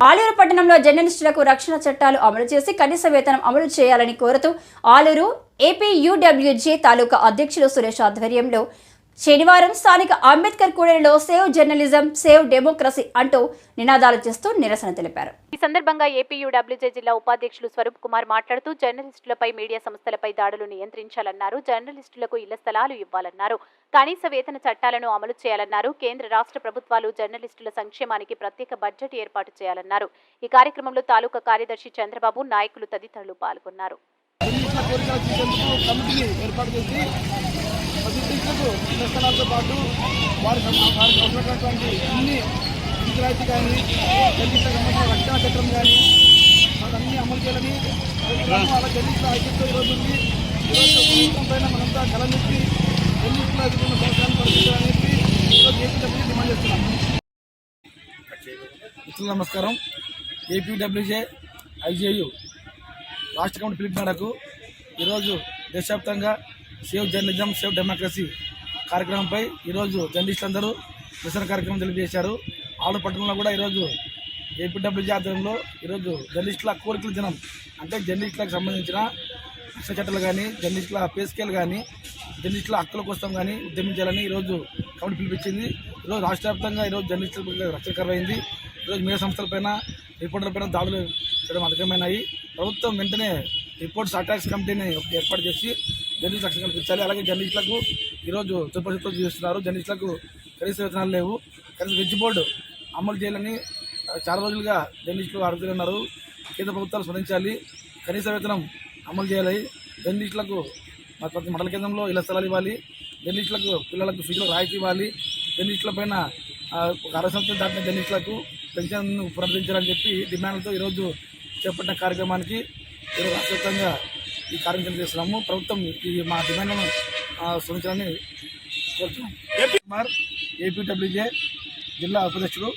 ఆలూరు పట్టణంలో జర్నలిస్టులకు రక్షణ చట్టాలు అమలు చేసి కనీస వేతనం అమలు చేయాలని కోరుతూ ఆలూరు ఏపీయూడబ్ల్యూజే తాలూకా అధ్యక్షులు సురేష్ ఆధ్వర్యంలో శనివారం స్థానిక అంబేద్కర్ కూడలిలో సేవ్ జర్నలిజం సేవ్ డెమోక్రసీ అంటూ నినాదాలు చేస్తూ నిరసన తెలిపారు. ఈ సందర్భంగా ఏపీయూడబ్ల్యూజే జిల్లా ఉపాధ్యక్షులు స్వరూప్ కుమార్ మాట్లాడుతూ జర్నలిస్టులపై మీడియా సంస్థలపై దాడులు నియంత్రించాలన్నారు. జర్నలిస్టులకు ఇళ్ల స్థలాలు ఇవ్వాలన్నారు. కనీస వేతన చట్టాలను అమలు చేయాలన్నారు. కేంద్ర రాష్ట్ర ప్రభుత్వాలు జర్నలిస్టుల సంక్షేమానికి ప్రత్యేక బడ్జెట్ ఏర్పాటు చేయాలన్నారు. ఈ కార్యక్రమంలో తాలూకా కార్యదర్శి చంద్రబాబు, నాయకులు తదితరులు పాల్గొన్నారు. స్థలాలతో పాటు వారికి అవసరమైనటువంటి అన్ని పంచాయతీ కానీ జర్నలిస్టులకు సంబంధించిన రక్షణ చట్టం కానీ అన్నీ అమలు చేయాలని అలా జర్నలిస్టుల ఐక్యతతో ఈరోజు ఉంది. ఈరోజు ప్రభుత్వం పైన మనంతా కలనెత్తి జర్నలిస్టుల ఎదుర్కొన్న సమస్యలను పరిష్కరించాలని చెప్పి ఈరోజు ఏపీడబ్ల్యూజే డిమాండ్ చేస్తున్నాం. మిత్రులు నమస్కారం. ఏపీడబ్ల్యూజే ఐజేయు రాష్ట్ర కమిటీ పిలుపు మేరకు ఈరోజు దేశవ్యాప్తంగా సేవ్ జర్నలిజం సేవ్ డెమోక్రసీ కార్యక్రమంపై ఈరోజు జర్నలిస్టులందరూ నిరసన కార్యక్రమం తెలియజేశారు. ఆలూరు పట్టణంలో కూడా ఈరోజు ఏపీడబ్ల్యూజే ఆధ్వర్యంలో ఈరోజు జర్నలిస్టుల కోరికల దినం అంటే జర్నలిస్టులకు సంబంధించిన రక్షణ చట్టాలు కానీ జర్నలిస్టుల పే స్కేల్ కానీ జర్నలిస్టుల హక్కుల కోసం కానీ ఉద్యమించాలని ఈరోజు కమిటీ పిలిపించింది. ఈరోజు రాష్ట్ర వ్యాప్తంగా ఈరోజు జర్నలిస్టులకు రక్షణ కరువైంది. ఈరోజు మీడియా సంస్థలపైన రిపోర్టర్లపైన దాడులు చేయడం అధికమైనాయి. ప్రభుత్వం వెంటనే రిపోర్ట్స్ అటాక్స్ కమిటీని ఏర్పాటు చేసి జర్నలిస్టు రక్షణ కల్పించాలి. అలాగే జర్నలిస్టులకు ఈరోజు తులపరిస్థితులు చూస్తున్నారు. జర్నలిస్టులకు కనీస వేతనాలు లేవు. కనీస వెజ్ బోర్డు అమలు చేయాలని చాలా రోజులుగా జర్నలిస్టులు అడుగుతూ ఉన్నారు. కేంద్ర ప్రభుత్వాలు స్పందించాలి. కనీస వేతనం అమలు చేయాలి. జర్నలిస్టులకు ప్రతి మండల కేంద్రంలో ఇళ్ల స్థలాలు ఇవ్వాలి. జర్నలిస్టులకు పిల్లలకు ఫీజులు రాయితీ ఇవ్వాలి. జర్నలిస్టుల పైన ఒక 60 సంవత్సరాలు దాటిన జర్నలిస్టులకు పెన్షన్ పునరుద్ధరించాలని చెప్పి డిమాండ్లతో ఈరోజు చేపట్టిన కార్యక్రమానికి ఈరోజు రాష్ట్రవ్యాప్తంగా ఈ కార్యక్రమం చేస్తున్నాము. ప్రభుత్వం ఈ మా డిమాండ్లను స్పందించాలని కోరుతున్నాం. ఏపీడబ్ల్యూజే జిల్లా ఉపాధ్యక్షుడు